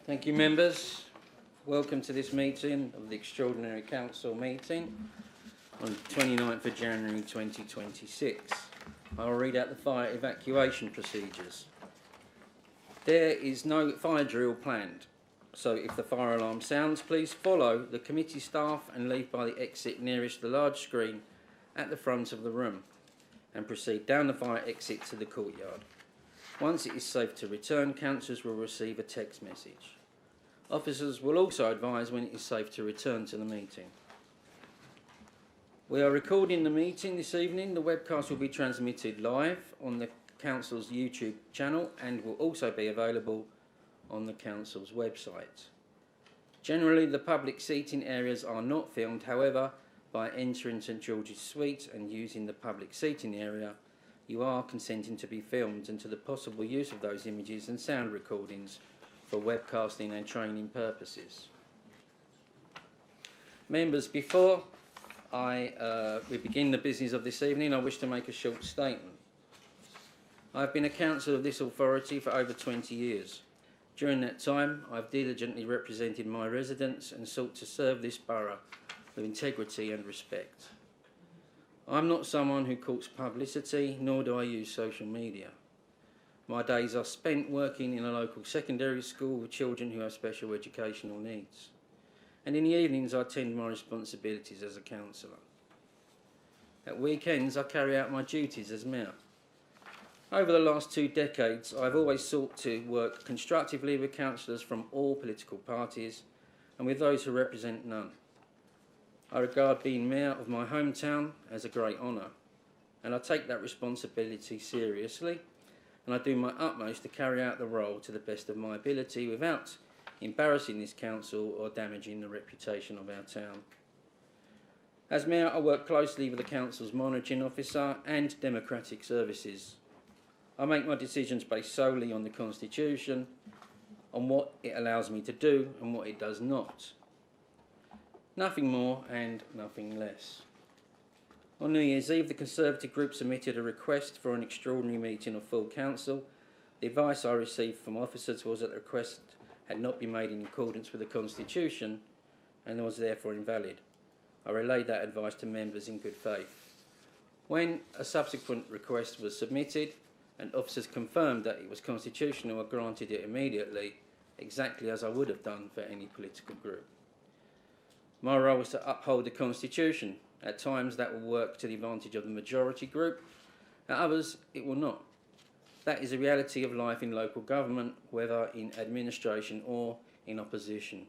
Thank you, members. Welcome to this meeting of the Extraordinary Council meeting on 29th of January 2026. I'll read out the fire evacuation procedures. There is no fire drill planned, so if the fire alarm sounds, please follow the committee staff and leave by the exit nearest the large screen at the front of the room and proceed down the fire exit to the courtyard. Once it is safe to return, councillors will receive a text message. Officers will also advise when it is safe to return to the meeting. We are recording the meeting this evening. The webcast will be transmitted live on the Council's YouTube channel and will also be available on the Council's website. Generally, the public seating areas are not filmed. However, by entering St George's Suite and using the public seating area, you are consenting to be filmed and to the possible use of those images and sound recordings for webcasting and training purposes. Members, before we begin the business of this evening, I wish to make a short statement. I've been a councillor of this authority for over 20 years. During that time, I've diligently represented my residents and sought to serve this borough with integrity and respect. I'm not someone who courts publicity, nor do I use social media. My days are spent working in a local secondary school with children who have special educational needs. And in the evenings, I attend my responsibilities as a councillor. At weekends, I carry out my duties as mayor. Over the last 2 decades, I've always sought to work constructively with councillors from all political parties and with those who represent none. I regard being mayor of my hometown as a great honour, and I take that responsibility seriously, and I do my utmost to carry out the role to the best of my ability without embarrassing this council or damaging the reputation of our town. As mayor, I work closely with the council's monitoring officer and democratic services. I make my decisions based solely on the Constitution, on what it allows me to do and what it does not. Nothing more and nothing less. On New Year's Eve, the Conservative group submitted a request for an extraordinary meeting of full council. The advice I received from officers was that the request had not been made in accordance with the Constitution and was therefore invalid. I relayed that advice to members in good faith. When a subsequent request was submitted and officers confirmed that it was constitutional, I granted it immediately, exactly as I would have done for any political group. My role was to uphold the Constitution. At times that will work to the advantage of the majority group, at others it will not. That is the reality of life in local government, whether in administration or in opposition.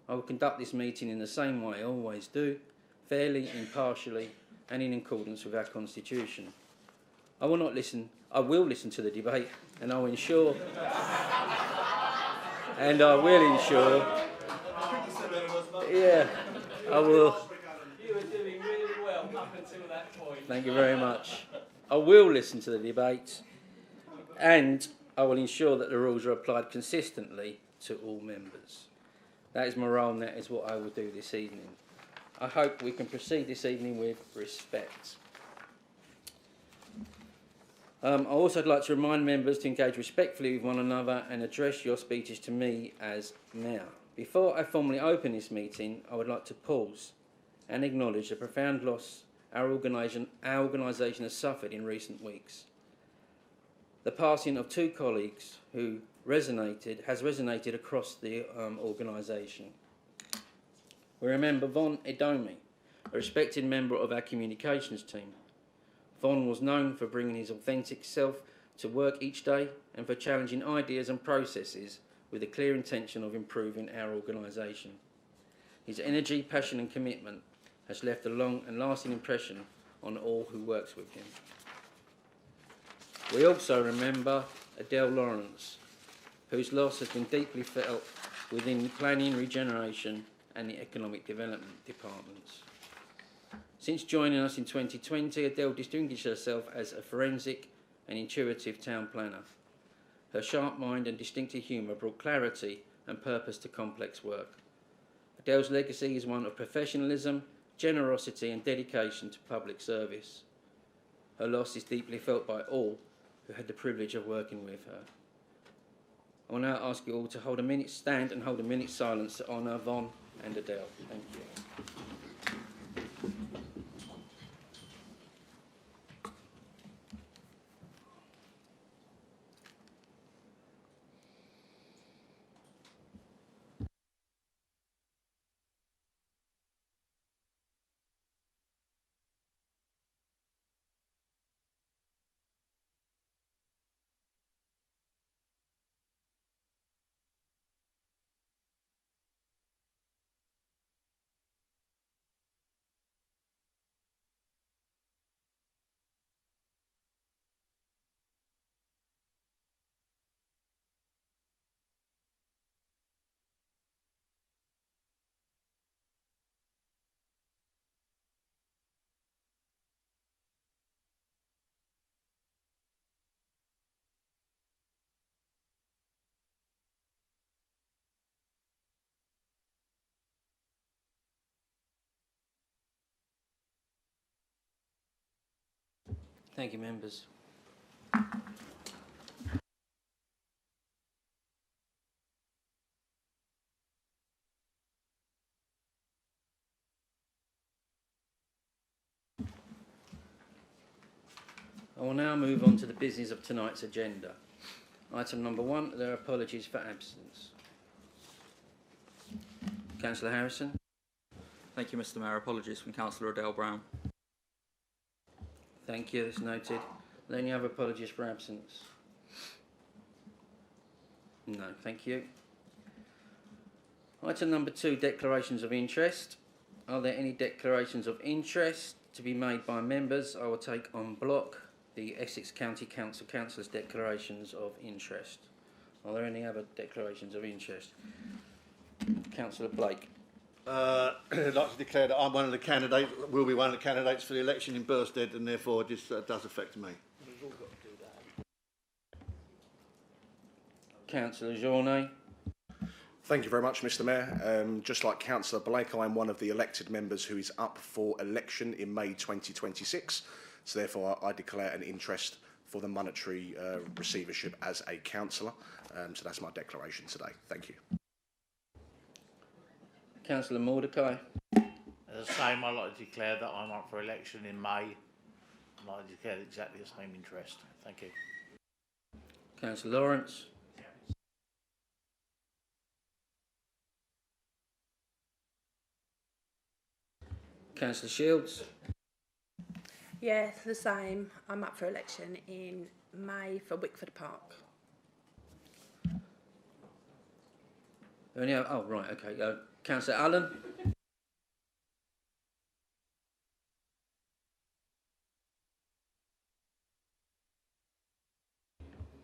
I will conduct this meeting in the same way I always do, fairly, impartially and in accordance with our Constitution. I will listen to the debate and I will ensure I will. You were doing really well up until that point. Thank you very much. I will listen to the debate and I will ensure that the rules are applied consistently to all members. That is my role and that is what I will do this evening. I hope we can proceed this evening with respect. I also would like to remind members to engage respectfully with one another and address your speeches to me as mayor. Before I formally open this meeting, I would like to pause and acknowledge the profound loss our organisation has suffered in recent weeks. The passing of 2 colleagues has resonated across the organisation. We remember Von Edomi, a respected member of our communications team. Von was known for bringing his authentic self to work each day and for challenging ideas and processes with a clear intention of improving our organisation. His energy, passion and commitment has left a long and lasting impression on all who works with him. We also remember Adele Lawrence, whose loss has been deeply felt within planning, regeneration and the economic development departments. Since joining us in 2020, Adele distinguished herself as a forensic and intuitive town planner. Her sharp mind and distinctive humour brought clarity and purpose to complex work. Adele's legacy is one of professionalism, generosity and dedication to public service. Her loss is deeply felt by all who had the privilege of working with her. I will now ask you all to hold a minute stand and hold a minute silence to honour Von and Adele. Thank you. Thank you, members. I will now move on to the business of tonight's agenda. Item number 1, there are apologies for absence. Councillor Harrison. Thank you, Mr Mayor. Apologies from Councillor Adele Brown. Thank you, that's noted. Are there any other apologies for absence? No, thank you. Item number 2, declarations of interest. Are there any declarations of interest to be made by members? I will take en bloc the Essex County Council Councillors' declarations of interest. Are there any other declarations of interest? Councillor Blake. I'd like to declare that I'm one of the candidates, will be one of the candidates for the election in Birstead, and therefore this does affect me. We've all got to do that. Councillor Journet. Thank you very much, Mr Mayor. Just like Councillor Blake, I'm one of the elected members who is up for election in May 2026. So therefore, I declare an interest for the monetary receivership as a councillor. So that's my declaration today. Thank you. Councillor Mordecai. As the same, I'd like to declare that I'm up for election in May. I'd like to declare exactly the same interest. Thank you. Councillor Lawrence. Councillor Shields. Yeah, the same. I'm up for election in May for Wickford Park. Oh, right, okay. Councillor Allen.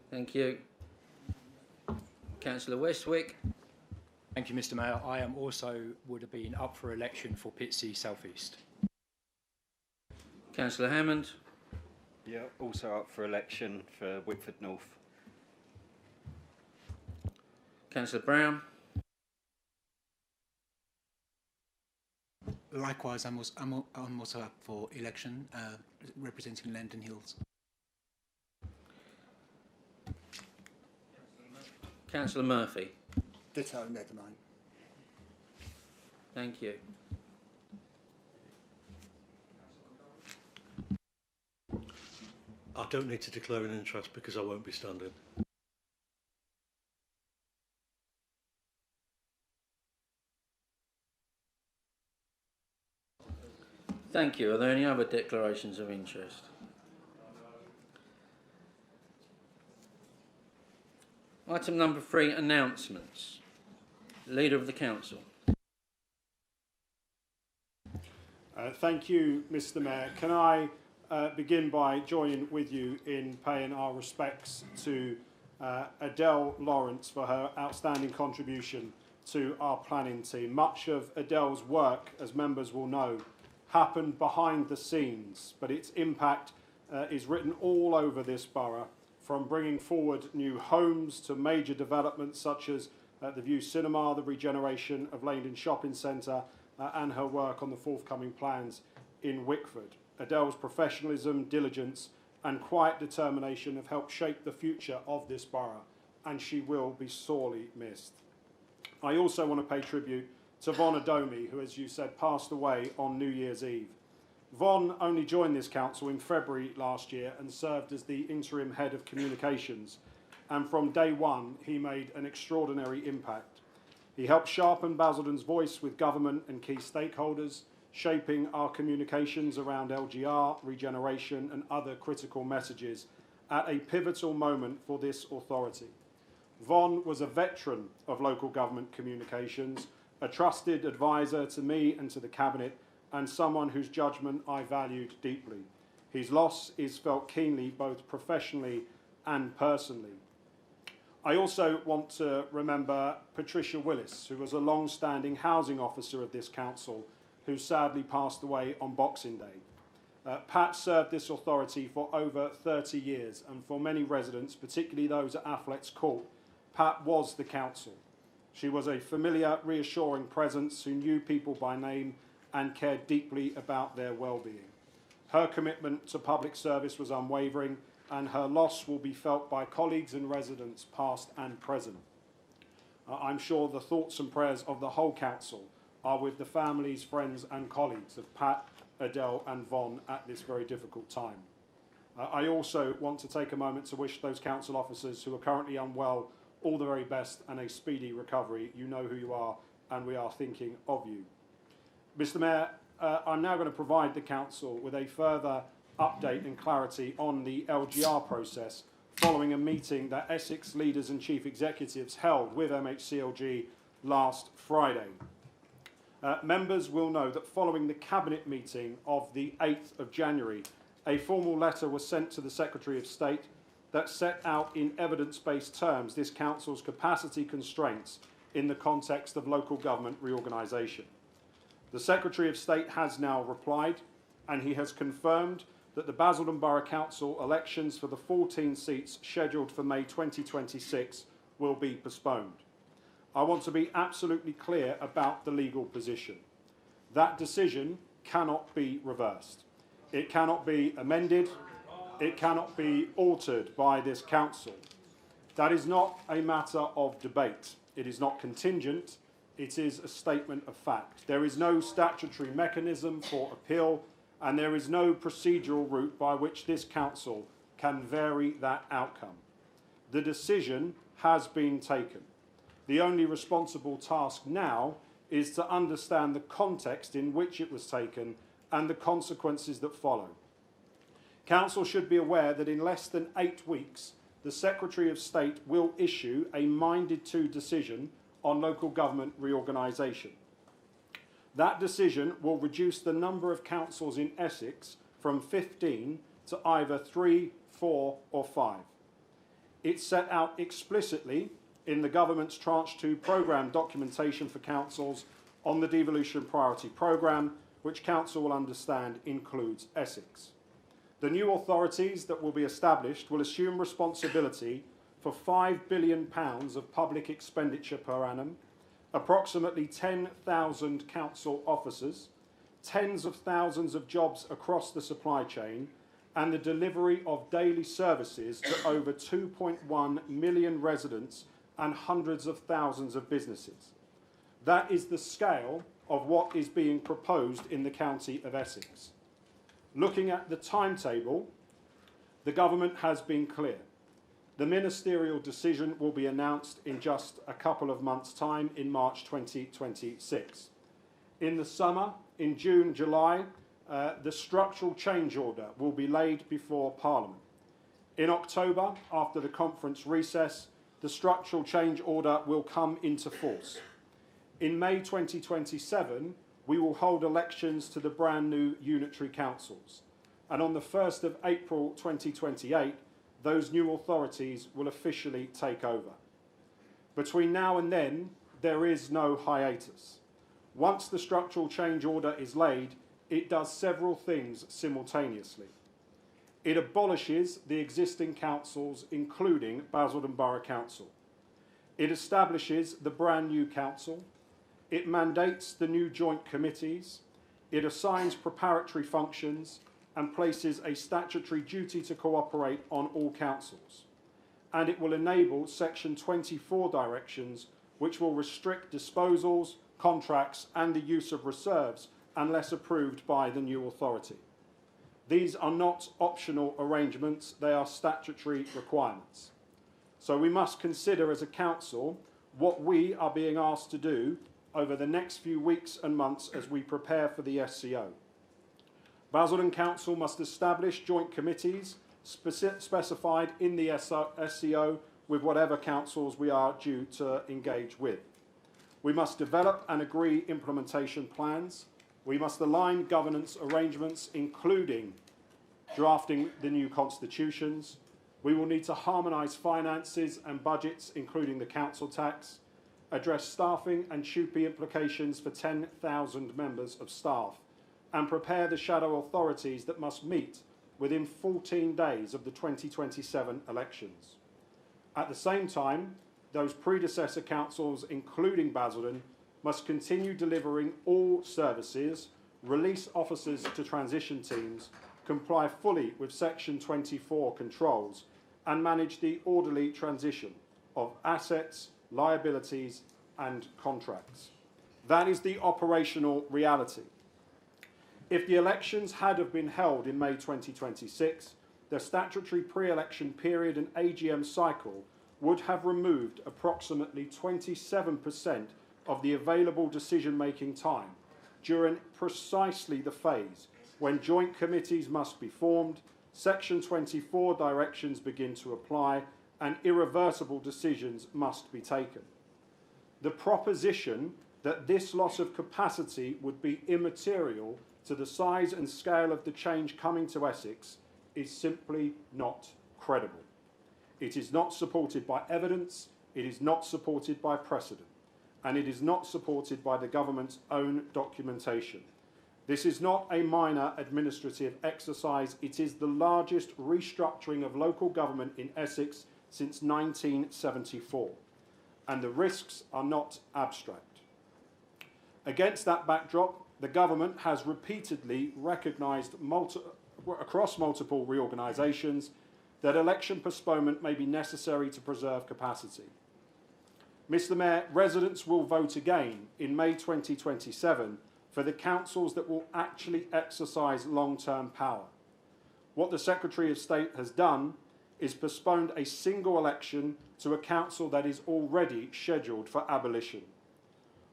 Thank you. Councillor Westwick. Thank you, Mr Mayor. I am also would have been up for election for Pitsea South East. Councillor Hammond. Yeah, also up for election for Wickford North. Councillor Brown. Likewise, I'm also up for election, representing London Hills. Councillor Murphy. Ditto, never mind. Thank you. I don't need to declare an interest because I won't be standing. Thank you. Are there any other declarations of interest? Item number 3, announcements. Leader of the Council. Thank you, Mr Mayor. Can I begin by joining with you in paying our respects to Adele Lawrence for her outstanding contribution to our planning team. Much of Adele's work, as members will know, happened behind the scenes, but its impact is written all over this borough, from bringing forward new homes to major developments such as the View Cinema, the regeneration of Langdon Shopping Centre, and her work on the forthcoming plans in Wickford. Adele's professionalism, diligence and quiet determination have helped shape the future of this borough and she will be sorely missed. I also want to pay tribute to Von Adomi, who, as you said, passed away on New Year's Eve. Von only joined this council in February last year and served as the interim head of communications, and from day one he made an extraordinary impact. He helped sharpen Basildon's voice with government and key stakeholders, shaping our communications around LGR, regeneration and other critical messages at a pivotal moment for this authority. Von was a veteran of local government communications, a trusted advisor to me and to the Cabinet, and someone whose judgment I valued deeply. His loss is felt keenly, both professionally and personally. I also want to remember Patricia Willis, who was a long-standing housing officer of this council, who sadly passed away on Boxing Day. Pat served this authority for over 30 years, and for many residents, particularly those at Afflett's Court, Pat was the council. She was a familiar, reassuring presence who knew people by name and cared deeply about their well-being. Her commitment to public service was unwavering, and her loss will be felt by colleagues and residents past and present. I'm sure the thoughts and prayers of the whole council are with the families, friends and colleagues of Pat, Adele and Von at this very difficult time. I also want to take a moment to wish those council officers who are currently unwell all the very best and a speedy recovery. You know who you are, and we are thinking of you. Mr. Mayor, I'm now going to provide the council with a further update and clarity on the LGR process following a meeting that Essex leaders and chief executives held with MHCLG last Friday. Members will know that following the Cabinet meeting of the 8th of January, a formal letter was sent to the Secretary of State that set out in evidence-based terms this council's capacity constraints in the context of local government reorganisation. The Secretary of State has now replied, and he has confirmed that the Basildon Borough Council elections for the 14 seats scheduled for May 2026 will be postponed. I want to be absolutely clear about the legal position. That decision cannot be reversed. It cannot be amended. It cannot be altered by this council. That is not a matter of debate. It is not contingent. It is a statement of fact. There is no statutory mechanism for appeal, and there is no procedural route by which this council can vary that outcome. The decision has been taken. The only responsible task now is to understand the context in which it was taken and the consequences that follow. Council should be aware that in less than 8 weeks, the Secretary of State will issue a minded-to decision on local government reorganisation. That decision will reduce the number of councils in Essex from 15 to either 3, 4 or 5. It's set out explicitly in the government's Tranche 2 programme documentation for councils on the devolution priority programme, which council will understand includes Essex. The new authorities that will be established will assume responsibility for £5 billion of public expenditure per annum, approximately 10,000 council officers, tens of thousands of jobs across the supply chain, and the delivery of daily services to over 2.1 million residents and hundreds of thousands of businesses. That is the scale of what is being proposed in the county of Essex. Looking at the timetable, the government has been clear. The ministerial decision will be announced in just a couple of months' time in March 2026. In the summer, in June, July, the structural change order will be laid before Parliament. In October, after the conference recess, the structural change order will come into force. In May 2027, we will hold elections to the brand new unitary councils. And on the 1st of April 2028, those new authorities will officially take over. Between now and then, there is no hiatus. Once the structural change order is laid, it does several things simultaneously. It abolishes the existing councils, including Basildon Borough Council. It establishes the brand new council. It mandates the new joint committees. It assigns preparatory functions and places a statutory duty to cooperate on all councils. and it will enable Section 24 directions which will restrict disposals, contracts and the use of reserves unless approved by the new authority. These are not optional arrangements, they are statutory requirements. So we must consider as a council what we are being asked to do over the next few weeks and months as we prepare for the SCO. Basildon Council must establish joint committees specified in the SCO with whatever councils we are due to engage with. We must develop and agree implementation plans. We must align governance arrangements, including drafting the new constitutions. We will need to harmonise finances and budgets, including the council tax, address staffing and SHUPE implications for 10,000 members of staff, and prepare the shadow authorities that must meet within 14 days of the 2027 elections. At the same time, those predecessor councils, including Basildon, must continue delivering all services, release officers to transition teams, comply fully with Section 24 controls, and manage the orderly transition of assets, liabilities, and contracts. That is the operational reality. If the elections had have been held in May 2026, the statutory pre-election period and AGM cycle would have removed approximately 27% of the available decision-making time during precisely the phase when joint committees must be formed, Section 24 directions begin to apply, and irreversible decisions must be taken. The proposition that this loss of capacity would be immaterial to the size and scale of the change coming to Essex is simply not credible. It is not supported by evidence, it is not supported by precedent, and it is not supported by the government's own documentation. This is not a minor administrative exercise, it is the largest restructuring of local government in Essex since 1974, and the risks are not abstract. Against that backdrop, the government has repeatedly recognised across multiple reorganisations that election postponement may be necessary to preserve capacity. Mr Mayor, residents will vote again in May 2027 for the councils that will actually exercise long-term power. What the Secretary of State has done is postponed a single election to a council that is already scheduled for abolition.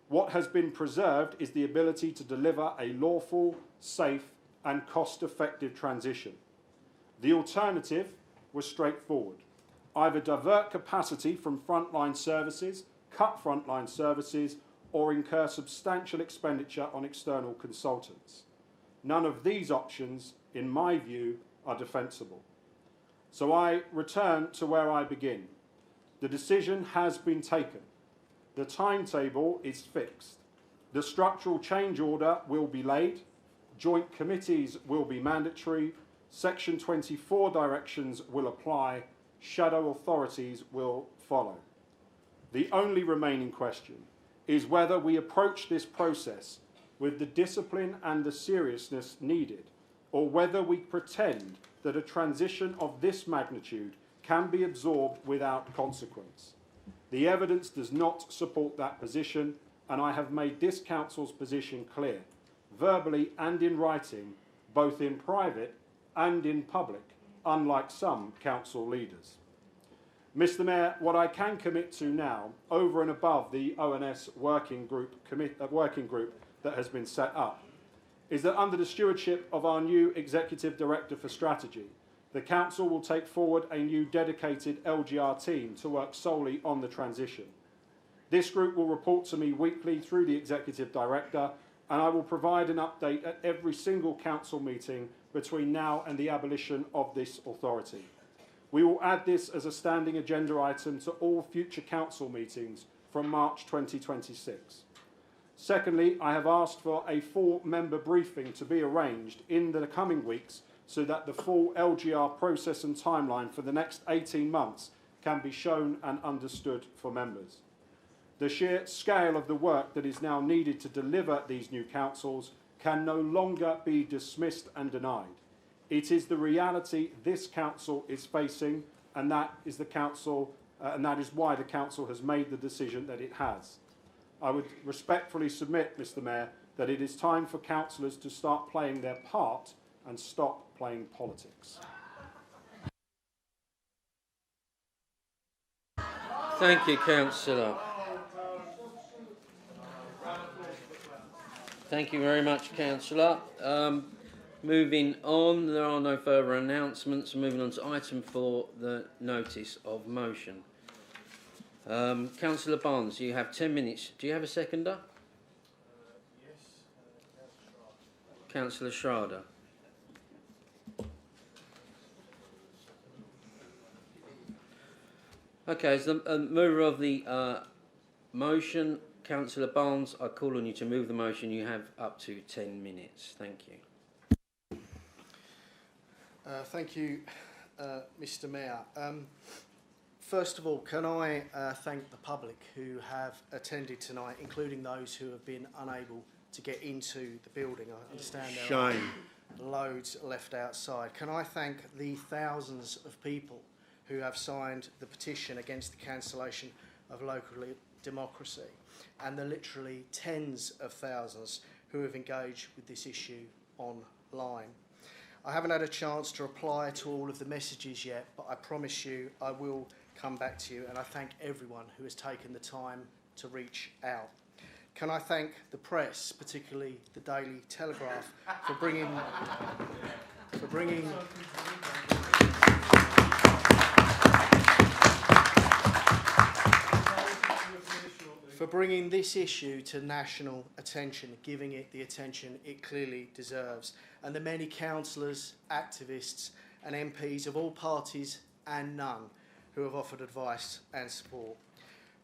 What has been preserved is the ability to deliver a lawful, safe and cost-effective transition. The alternative was straightforward. Either divert capacity from frontline services, cut frontline services, or incur substantial expenditure on external consultants. None of these options, in my view, are defensible. So I return to where I begin. The decision has been taken. The timetable is fixed. The structural change order will be laid. Joint committees will be mandatory. Section 24 directions will apply. Shadow authorities will follow. The only remaining question is whether we approach this process with the discipline and the seriousness needed, or whether we pretend that a transition of this magnitude can be absorbed without consequence. The evidence does not support that position, and I have made this council's position clear, verbally and in writing, both in private and in public, unlike some council leaders. Mr Mayor, what I can commit to now, over and above the ONS working group that has been set up, is that under the stewardship of our new Executive Director for Strategy, the Council will take forward a new dedicated LGR team to work solely on the transition. This group will report to me weekly through the Executive Director, and I will provide an update at every single Council meeting between now and the abolition of this authority. We will add this as a standing agenda item to all future Council meetings from March 2026. Secondly, I have asked for a full member briefing to be arranged in the coming weeks so that the full LGR process and timeline for the next 18 months can be shown and understood for members. The sheer scale of the work that is now needed to deliver these new councils can no longer be dismissed and denied. It is the reality this council is facing, and that is the council, and that is why the council has made the decision that it has. I would respectfully submit, Mr. Mayor, that it is time for councillors to start playing their part and stop playing politics. Thank you, Councillor. Thank you very much, Councillor. Moving on, there are no further announcements. Moving on to item 4, the notice of motion. Councillor Barnes, you have 10 minutes. Do you have a seconder? Yes. Councillor Schrader. Okay, as the mover of the motion, Councillor Barnes, I call on you to move the motion. You have up to 10 minutes. Thank you. Thank you, Mr. Mayor. First of all, can I thank the public who have attended tonight, including those who have been unable to get into the building. I understand there are loads left outside. Can I thank the thousands of people who have signed the petition against the cancellation of local democracy, and the literally tens of thousands who have engaged with this issue online. I haven't had a chance to reply to all of the messages yet, but I promise you I will come back to you, and I thank everyone who has taken the time to reach out. Can I thank the press, particularly the Daily Telegraph, for bringing this issue to national attention, giving it the attention it clearly deserves, and the many councillors, activists and MPs of all parties and none who have offered advice and support.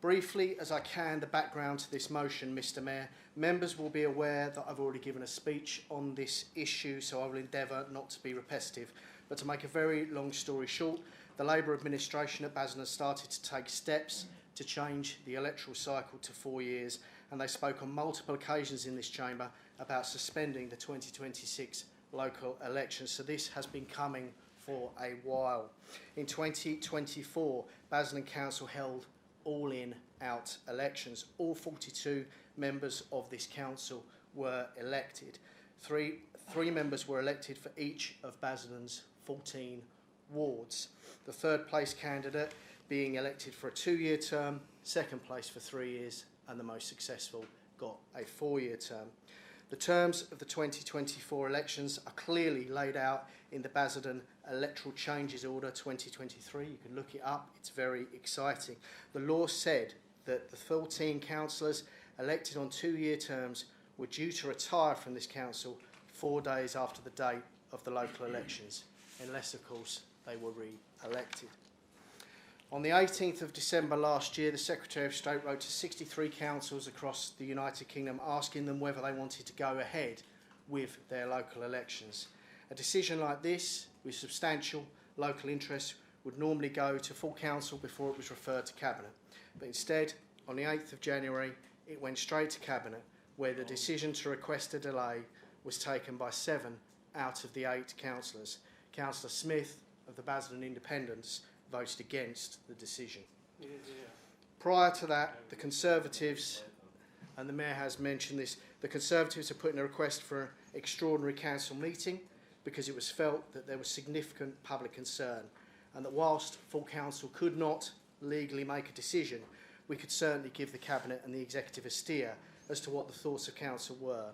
Briefly, as I can, the background to this motion, Mr. Mayor. Members will be aware that I've already given a speech on this issue, so I will endeavour not to be repetitive. But to make a very long story short, the Labour administration at Basildon started to take steps to change the electoral cycle to 4 years, and they spoke on multiple occasions in this chamber about suspending the 2026 local elections. So this has been coming for a while. In 2024, Basildon Council held all in-out elections. All 42 members of this council were elected. Three members were elected for each of Basildon's 14 wards. The third place candidate being elected for a 2-year term, second place for 3 years, and the most successful got a 4-year term. The terms of the 2024 elections are clearly laid out in the Basildon Electoral Changes Order 2023. You can look it up, it's very exciting. The law said that the 14 councillors elected on 2-year terms were due to retire from this council 4 days after the date of the local elections, unless, of course, they were re-elected. On the 18th of December last year, the Secretary of State wrote to 63 councils across the United Kingdom asking them whether they wanted to go ahead with their local elections. A decision like this, with substantial local interest, would normally go to full council before it was referred to Cabinet. But instead, on the 8th of January, it went straight to Cabinet, where the decision to request a delay was taken by 7 out of the 8 councillors. Councillor Smith of the Basildon Independents voted against the decision. Prior to that, the Conservatives, and the Mayor has mentioned this, the Conservatives have put in a request for an extraordinary council meeting because it was felt that there was significant public concern, and that whilst full council could not legally make a decision, we could certainly give the Cabinet and the Executive a steer as to what the thoughts of council were.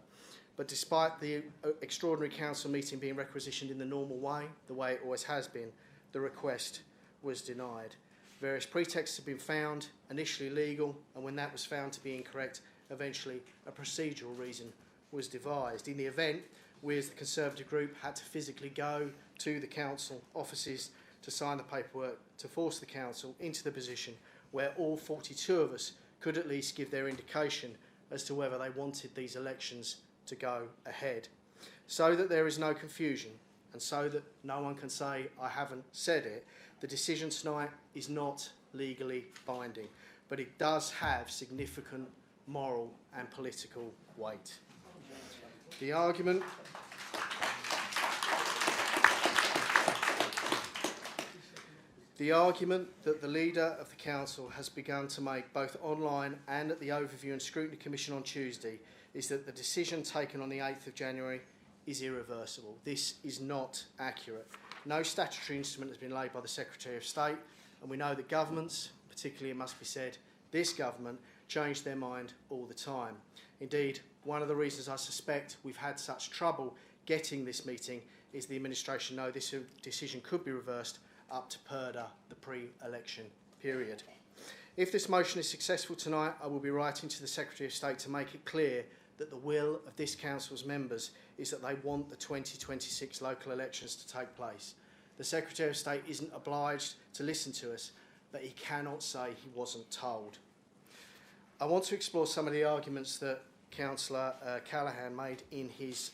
But despite the extraordinary council meeting being requisitioned in the normal way, the way it always has been, the request was denied. Various pretexts have been found, initially legal, and when that was found to be incorrect, eventually a procedural reason was devised. In the event, we as the Conservative group had to physically go to the council offices to sign the paperwork to force the council into the position where all 42 of us could at least give their indication as to whether they wanted these elections to go ahead. So that there is no confusion, and so that no one can say I haven't said it, the decision tonight is not legally binding, but it does have significant moral and political weight. The argument The argument that the Leader of the Council has begun to make both online and at the Overview and Scrutiny Commission on Tuesday is that the decision taken on the 8th of January is irreversible. This is not accurate. No statutory instrument has been laid by the Secretary of State, and we know that governments, particularly it must be said, this government, change their mind all the time. Indeed, one of the reasons I suspect we've had such trouble getting this meeting is the administration know this decision could be reversed up to PERDA, the pre-election period. If this motion is successful tonight, I will be writing to the Secretary of State to make it clear that the will of this Council's members is that they want the 2026 local elections to take place. The Secretary of State isn't obliged to listen to us, but he cannot say he wasn't told. I want to explore some of the arguments that Councillor Callaghan made in his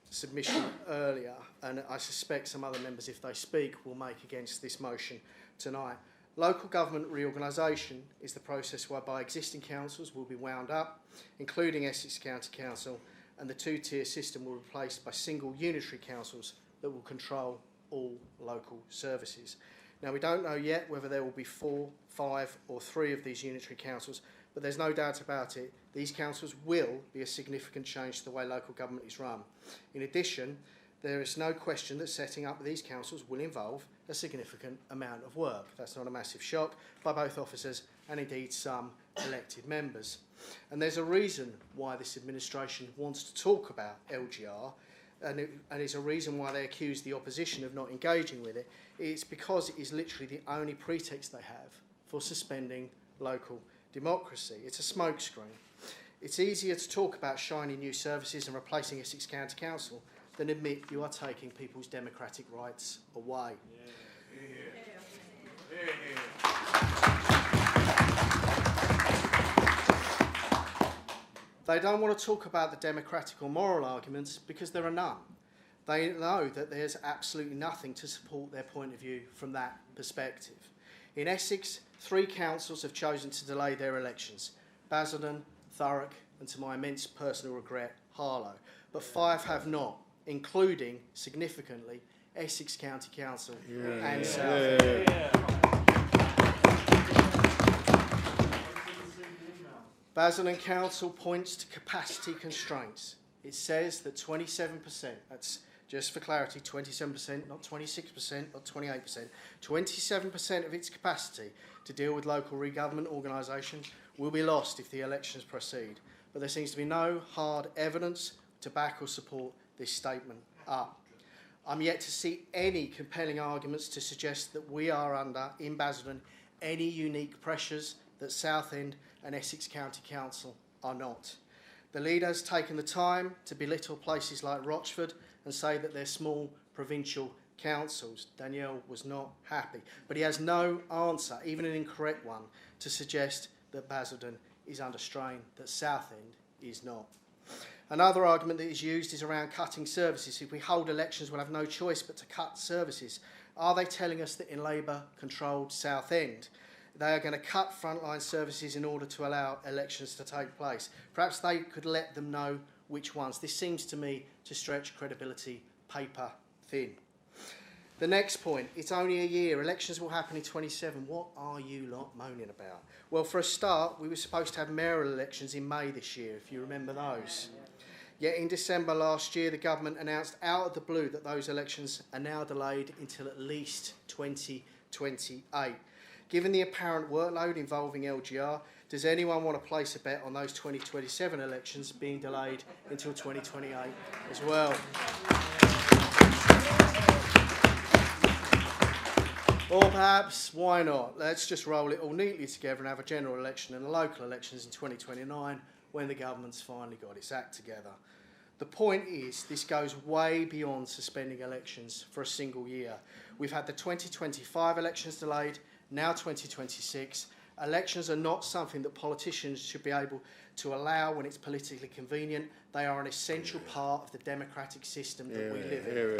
submission earlier, and I suspect some other members, if they speak, will make against this motion tonight. Local government reorganisation is the process whereby existing councils will be wound up, including Essex County Council, and the two-tier system will be replaced by single unitary councils that will control all local services. Now, we don't know yet whether there will be 4, 5 or 3 of these unitary councils, but there's no doubt about it, these councils will be a significant change to the way local government is run. In addition, there is no question that setting up these councils will involve a significant amount of work. That's not a massive shock by both officers and indeed some elected members. And there's a reason why this administration wants to talk about LGR, and it's a reason why they accuse the opposition of not engaging with it. It's because it is literally the only pretext they have for suspending local democracy. It's a smokescreen. It's easier to talk about shiny new services and replacing Essex County Council than admit you are taking people's democratic rights away. They don't want to talk about the democratic or moral arguments because there are none. They know that there's absolutely nothing to support their point of view from that perspective. In Essex, 3 councils have chosen to delay their elections: Basildon, Thurrock, and to my immense personal regret, Harlow. But 5 have not, including, significantly, Essex County Council and Southend. Basildon Council points to capacity constraints. It says that 27%, that's just for clarity, 27%, not 26%, not 28%, 27% of its capacity to deal with local re-government organisations will be lost if the elections proceed. But there seems to be no hard evidence to back or support this statement up. I'm yet to see any compelling arguments to suggest that we are under, in Basildon, any unique pressures that Southend and Essex County Council are not. The leader has taken the time to belittle places like Rochford and say that they're small provincial councils. Danielle was not happy. But he has no answer, even an incorrect one, to suggest that Basildon is under strain, that Southend is not. Another argument that is used is around cutting services. If we hold elections, we'll have no choice but to cut services. Are they telling us that in Labour-controlled Southend, they are going to cut frontline services in order to allow elections to take place? Perhaps they could let them know which ones. This seems to me to stretch credibility paper thin. The next point, it's only a year. Elections will happen in 27. What are you lot moaning about? Well, for a start, we were supposed to have mayoral elections in May this year, if you remember those. Yet in December last year, the government announced out of the blue that those elections are now delayed until at least 2028. Given the apparent workload involving LGR, does anyone want to place a bet on those 2027 elections being delayed until 2028 as well? Or perhaps, why not? Let's just roll it all neatly together and have a general election and local elections in 2029 when the government's finally got its act together. The point is, this goes way beyond suspending elections for a single year. We've had the 2025 elections delayed, now 2026. Elections are not something that politicians should be able to allow when it's politically convenient. They are an essential part of the democratic system that we live in.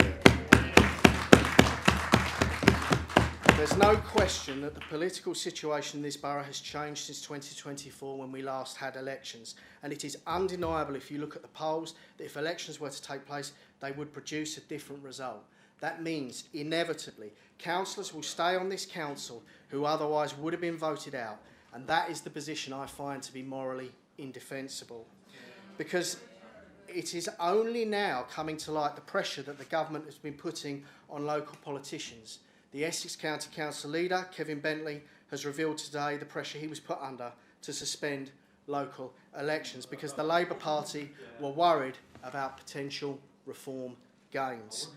There's no question that the political situation in this borough has changed since 2024 when we last had elections. And it is undeniable, if you look at the polls, that if elections were to take place, they would produce a different result. That means, inevitably, Councillors will stay on this council who otherwise would have been voted out, and that is the position I find to be morally indefensible. Because it is only now coming to light the pressure that the government has been putting on local politicians. The Essex County Council leader, Kevin Bentley, has revealed today the pressure he was put under to suspend local elections because the Labour Party were worried about potential reform gains.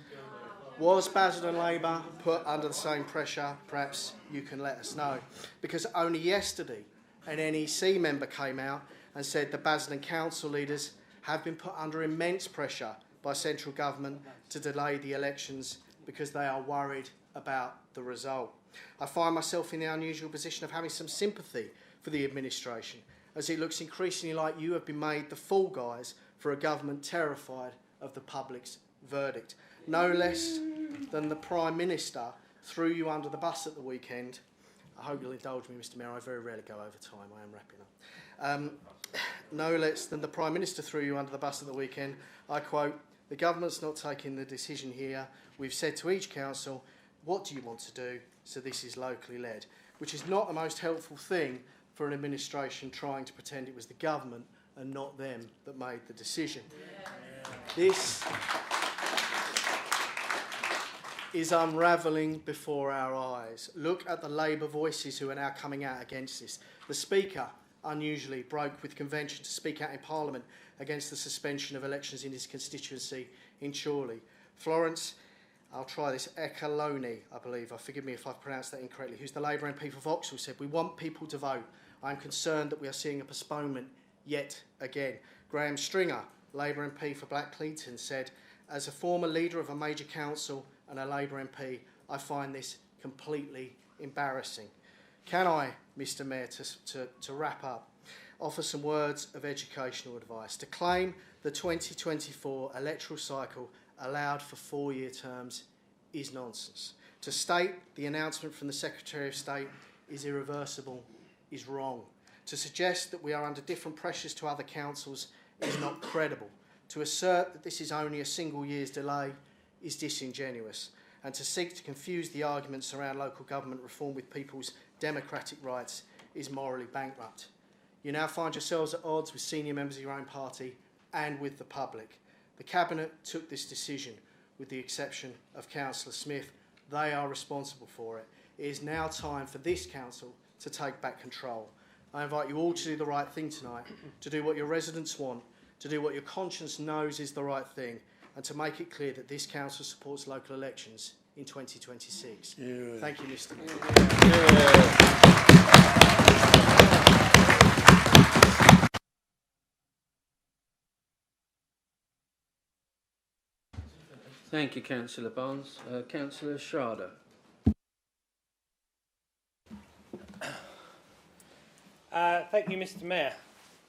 Was Basildon Labour put under the same pressure? Perhaps you can let us know. Because only yesterday an NEC member came out and said the Basildon Council leaders have been put under immense pressure by central government to delay the elections because they are worried about the result. I find myself in the unusual position of having some sympathy for the administration, as it looks increasingly like you have been made the fall guys for a government terrified of the public's verdict. No less than the Prime Minister threw you under the bus at the weekend. I hope you'll indulge me, Mr Mayor, I very rarely go over time, I am wrapping up. No less than the Prime Minister threw you under the bus at the weekend. I quote, "The government's not taking the decision here. We've said to each council, what do you want to do? So this is locally led," which is not the most helpful thing for an administration trying to pretend it was the government and not them that made the decision. This is unravelling before our eyes. Look at the Labour voices who are now coming out against this. The Speaker unusually broke with convention to speak out in Parliament against the suspension of elections in his constituency in Chorley. Florence, I'll try this, Ekaloni, I believe, forgive me if I've pronounced that incorrectly, who's the Labour MP for Vauxhall, said, "We want people to vote. I'm concerned that we are seeing a postponement yet again." Graham Stringer, Labour MP for Black Cleaton, said, "As a former leader of a major council and a Labour MP, I find this completely embarrassing." Can I, Mr Mayor, to wrap up, offer some words of educational advice? To claim the 2024 electoral cycle allowed for 4-year terms is nonsense. To state the announcement from the Secretary of State is irreversible is wrong. To suggest that we are under different pressures to other councils is not credible. To assert that this is only a single year's delay is disingenuous. And to seek to confuse the arguments around local government reform with people's democratic rights is morally bankrupt. You now find yourselves at odds with senior members of your own party and with the public. The Cabinet took this decision, with the exception of Councillor Smith. They are responsible for it. It is now time for this council to take back control. I invite you all to do the right thing tonight, to do what your residents want, to do what your conscience knows is the right thing, and to make it clear that this council supports local elections in 2026. Yeah. Thank you, Mr Mayor. Thank you, Councillor Barnes. Councillor Schrader. Thank you, Mr Mayor.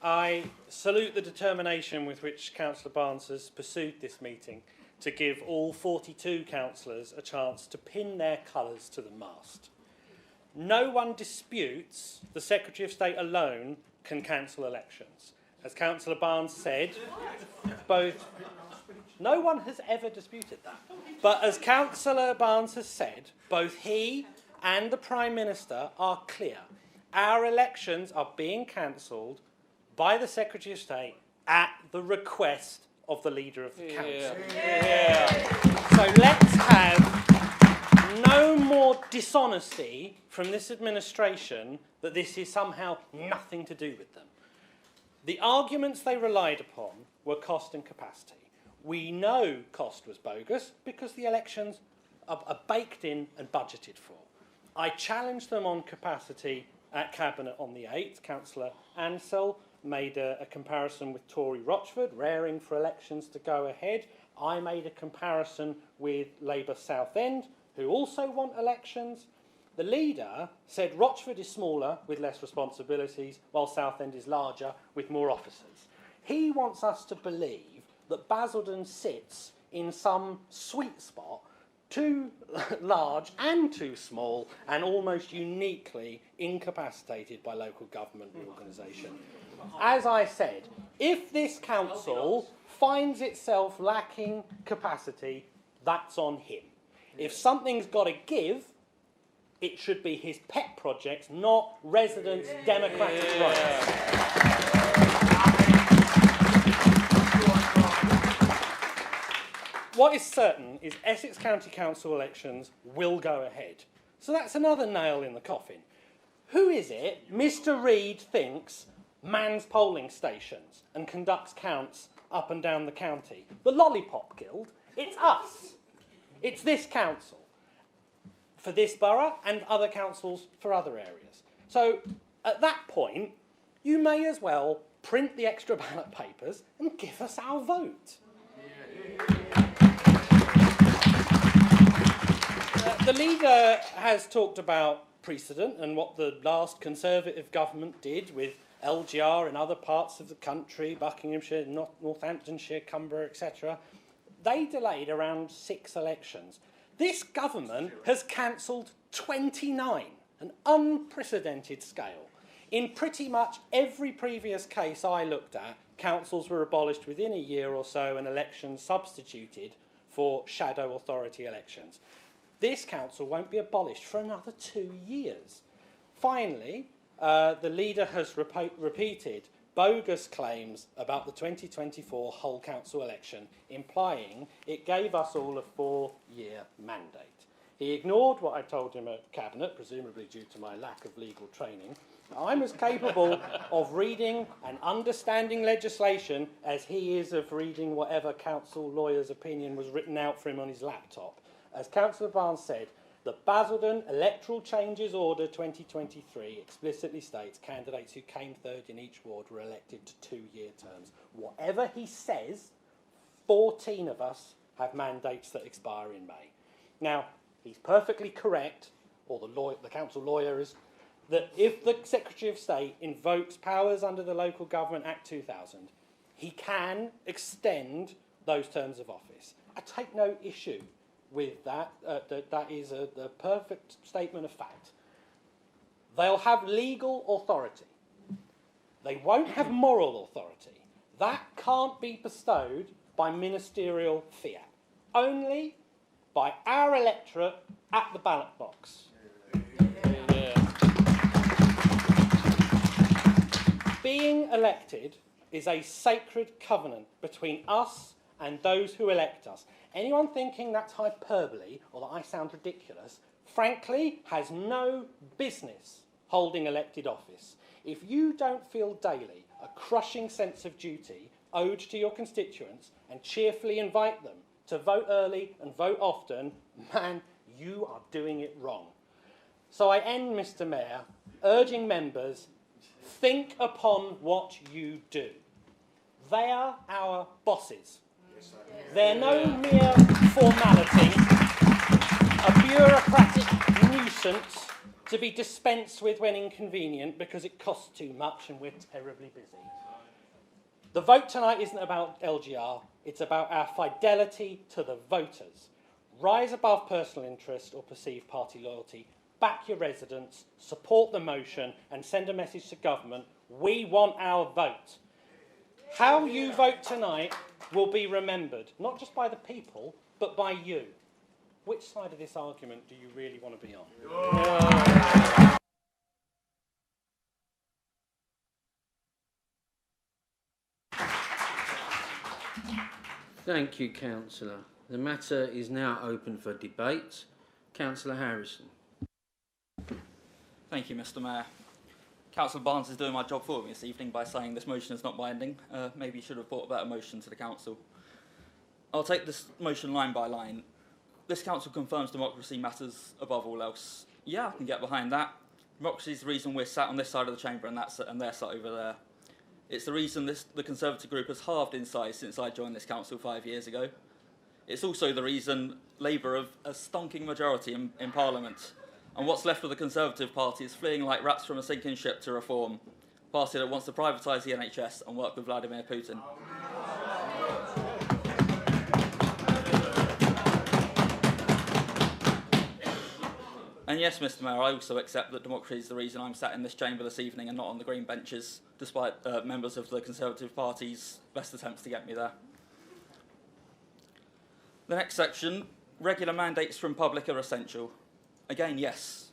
I salute the determination with which Councillor Barnes has pursued this meeting to give all 42 councillors a chance to pin their colours to the mast. No one disputes the Secretary of State alone can cancel elections. As Councillor Barnes said, no one has ever disputed that. But as Councillor Barnes has said, both he and the Prime Minister are clear. Our elections are being cancelled by the Secretary of State at the request of the Leader of the Council. So let's have no more dishonesty from this administration that this is somehow nothing to do with them. The arguments they relied upon were cost and capacity. We know cost was bogus because the elections are baked in and budgeted for. I challenged them on capacity at Cabinet on the 8th. Councillor Ansell made a comparison with Tory Rochford, raring for elections to go ahead. I made a comparison with Labour Southend, who also want elections. The leader said Rochford is smaller with less responsibilities, while Southend is larger with more officers. He wants us to believe that Basildon sits in some sweet spot, too large and too small, and almost uniquely incapacitated by local government reorganisation. As I said, if this council finds itself lacking capacity, that's on him. If something's got to give, it should be his pet projects, not residents' democratic rights. What is certain is Essex County Council elections will go ahead. So that's another nail in the coffin. Who is it Mr. Reid thinks mans polling stations and conducts counts up and down the county? The Lollipop Guild? It's us. It's this council for this borough and other councils for other areas. So at that point, you may as well print the extra ballot papers and give us our vote. The leader has talked about precedent and what the last Conservative government did with LGR in other parts of the country, Buckinghamshire, Northamptonshire, Cumbria, etc. They delayed around 6 elections. This government has cancelled 29, an unprecedented scale. In pretty much every previous case I looked at, councils were abolished within a year or so and elections substituted for shadow authority elections. This council won't be abolished for another 2 years. Finally, the leader has repeated bogus claims about the 2024 whole council election, implying it gave us all a 4-year mandate. He ignored what I told him at Cabinet, presumably due to my lack of legal training. I'm as capable of reading and understanding legislation as he is of reading whatever council lawyer's opinion was written out for him on his laptop. As Councillor Barnes said, the Basildon Electoral Changes Order 2023 explicitly states candidates who came third in each ward were elected to 2-year terms. Whatever he says, 14 of us have mandates that expire in May. Now, he's perfectly correct, or the council lawyer is, that if the Secretary of State invokes powers under the Local Government Act 2000, he can extend those terms of office. I take no issue with that. That is a perfect statement of fact. They'll have legal authority. They won't have moral authority. That can't be bestowed by ministerial fiat. Only by our electorate at the ballot box. Being elected is a sacred covenant between us and those who elect us. Anyone thinking that's hyperbole or that I sound ridiculous, frankly, has no business holding elected office. If you don't feel daily a crushing sense of duty owed to your constituents and cheerfully invite them to vote early and vote often, man, you are doing it wrong. So I end, Mr. Mayor, urging members, think upon what you do. They are our bosses. They're no mere formality, a bureaucratic nuisance to be dispensed with when inconvenient because it costs too much and we're terribly busy. The vote tonight isn't about LGR, it's about our fidelity to the voters. Rise above personal interest or perceived party loyalty, back your residents, support the motion and send a message to government, we want our vote. How you vote tonight will be remembered, not just by the people, but by you. Which side of this argument do you really want to be on? Thank you, Councillor. The matter is now open for debate. Councillor Harrison. Thank you, Mr. Mayor. Councillor Barnes is doing my job for me this evening by saying this motion is not binding. Maybe you should have brought a better motion to the council. I'll take this motion line by line. This council confirms democracy matters above all else. Yeah, I can get behind that. Democracy is the reason we're sat on this side of the chamber and they're sat over there. It's the reason the Conservative group has halved in size since I joined this council 5 years ago. It's also the reason Labour have a stonking majority in Parliament. And what's left of the Conservative Party is fleeing like rats from a sinking ship to reform. A party that wants to privatise the NHS and work with Vladimir Putin. And yes, Mr. Mayor, I also accept that democracy is the reason I'm sat in this chamber this evening and not on the green benches, despite members of the Conservative Party's best attempts to get me there. The next section Regular mandates from public are essential. Again, yes.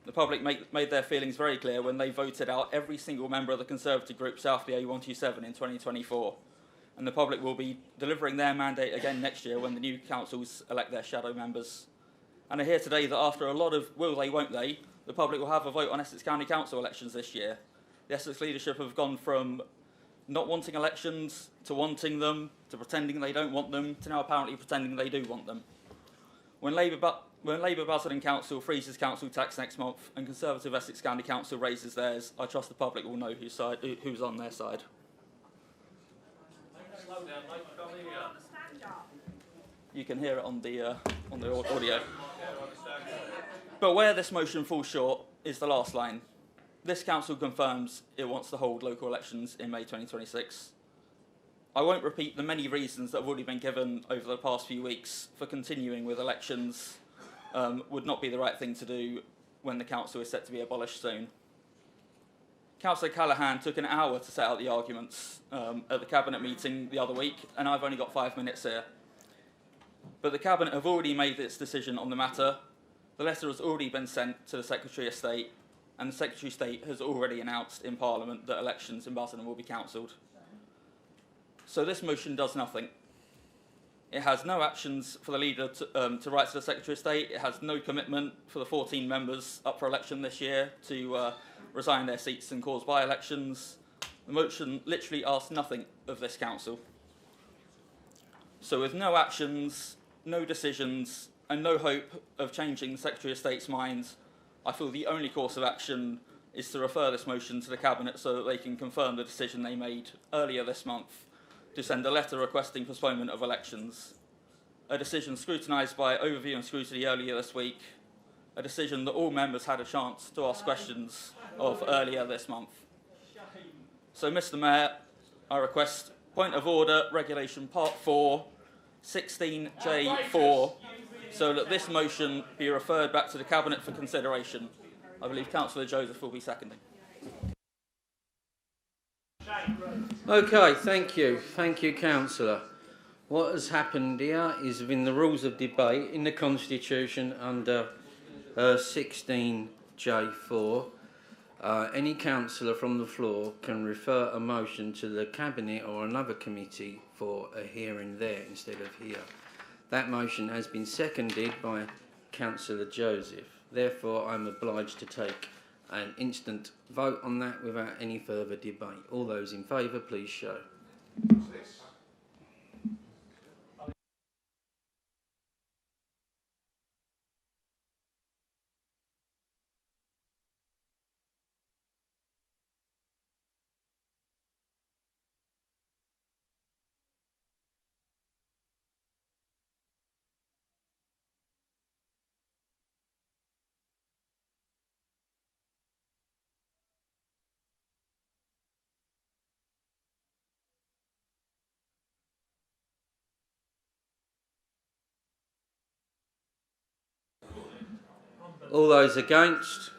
The public made their feelings very clear when they voted out every single member of the Conservative group south of the A127 in 2024. And the public will be delivering their mandate again next year when the new councils elect their shadow members. And I hear today that after a lot of will they, won't they, the public will have a vote on Essex County Council elections this year. The Essex leadership have gone from not wanting elections to wanting them, to pretending they don't want them, to now apparently pretending they do want them. When Labour Basildon Council freezes council tax next month and Conservative Essex County Council raises theirs, I trust the public will know who's on their side. You can hear it on the audio. But where this motion falls short is the last line. This council confirms it wants to hold local elections in May 2026. I won't repeat the many reasons that have already been given over the past few weeks for continuing with elections. Would not be the right thing to do when the council is set to be abolished soon. Councillor Callaghan took an hour to set out the arguments at the Cabinet meeting the other week, and I've only got 5 minutes here. But the Cabinet have already made its decision on the matter. The letter has already been sent to the Secretary of State, and the Secretary of State has already announced in Parliament that elections in Basildon will be cancelled. So this motion does nothing. It has no actions for the leader to write to the Secretary of State. It has no commitment for the 14 members up for election this year to resign their seats and cause by-elections. The motion literally asks nothing of this council. So with no actions, no decisions, and no hope of changing the Secretary of State's mind, I feel the only course of action is to refer this motion to the Cabinet so that they can confirm the decision they made earlier this month to send a letter requesting postponement of elections. A decision scrutinised by Overview and Scrutiny earlier this week. A decision that all members had a chance to ask questions of earlier this month. So, Mr. Mayor, I request point of order, Regulation Part 4, 16J4, so that this motion be referred back to the Cabinet for consideration. I believe Councillor Joseph will be seconding. Okay, thank you. Thank you, Councillor. What has happened here is within the rules of debate in the Constitution under 16J4, any councillor from the floor can refer a motion to the Cabinet or another committee for a hearing there instead of here. That motion has been seconded by Councillor Joseph. Therefore, I'm obliged to take an instant vote on that without any further debate. All those in favour, please show. All those against?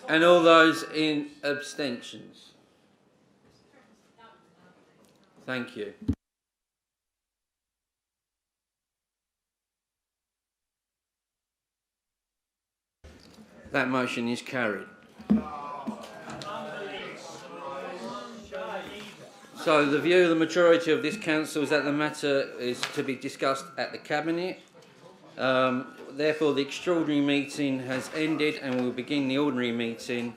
And all those in abstentions? Thank you. That motion is carried. So the view of the majority of this council is that the matter is to be discussed at the Cabinet. Therefore, the extraordinary meeting has ended and we'll begin the ordinary meeting.